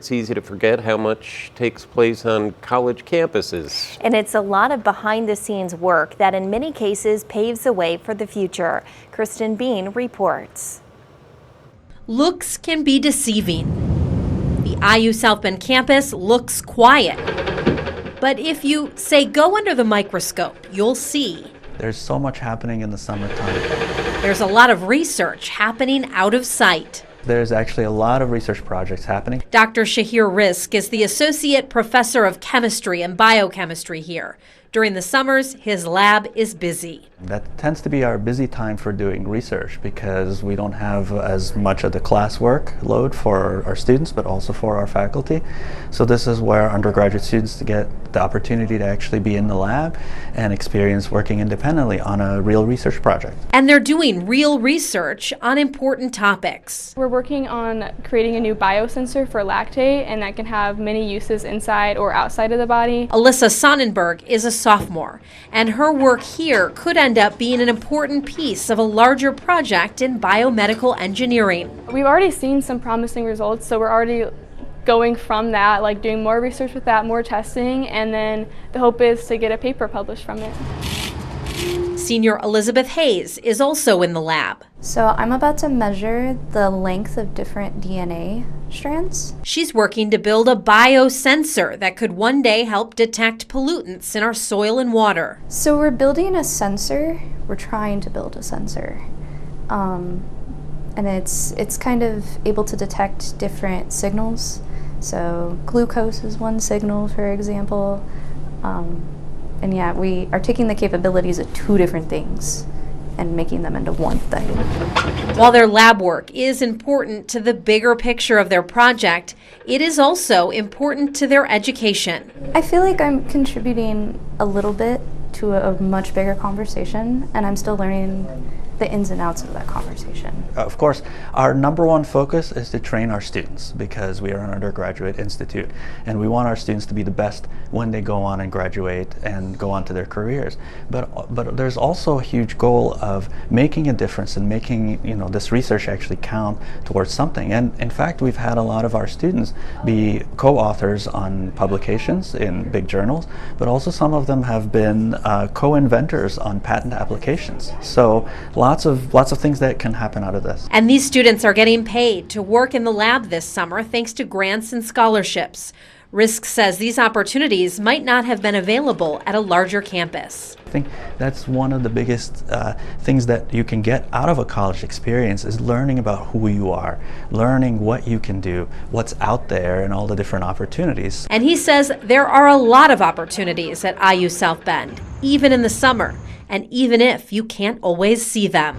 It's easy to forget how much takes place on college campuses. And it's a lot of behind-the-scenes work that in many cases paves the way for the future. Kristen Bean reports. Looks can be deceiving. The IU South Bend campus looks quiet. But if you, say, go under the microscope, you'll see. There's so much happening in the summertime. There's a lot of research happening out of sight. There's actually a lot of research projects happening. Dr. Shahir Rizk is the Associate Professor of Chemistry and Biochemistry here. During the summers, his lab is busy. That tends to be our busy time for doing research because we don't have as much of the classwork load for our students, but also for our faculty. So this is where undergraduate students get the opportunity to actually be in the lab and experience working independently on a real research project. And they're doing real research on important topics. We're working on creating a new biosensor for lactate, and that can have many uses inside or outside of the body. Alyssa Sonnenberg is a sophomore, and her work here could end up being an important piece of a larger project in biomedical engineering. We've already seen some promising results, so we're already going from that, like doing more research with that, more testing, and then the hope is to get a paper published from it. Senior Elizabeth Hayes is also in the lab. So I'm about to measure the length of different DNA strands. She's working to build a biosensor that could one day help detect pollutants in our soil and water. So we're building a sensor. We're trying to build a sensor. And it's kind of able to detect different signals. So glucose is one signal, for example. And yeah, we are taking the capabilities of two different things and making them into one thing. While their lab work is important to the bigger picture of their project, it is also important to their education. I feel like I'm contributing a little bit to a much bigger conversation, and I'm still learning the ins and outs of that conversation. Of course, our number one focus is to train our students because we are an undergraduate institute and we want our students to be the best when they go on and graduate and go on to their careers. But there's also a huge goal of making a difference and making this research actually count towards something. And in fact, we've had a lot of our students be co-authors on publications in big journals, but also some of them have been co-inventors on patent applications. So lots of things that can happen out of this. And these students are getting paid to work in the lab this summer thanks to grants and scholarships. Rizk says these opportunities might not have been available at a larger campus. I think that's one of the biggest things that you can get out of a college experience is learning about who you are, learning what you can do, what's out there, and all the different opportunities. And he says there are a lot of opportunities at IU South Bend, even in the summer, and even if you can't always see them.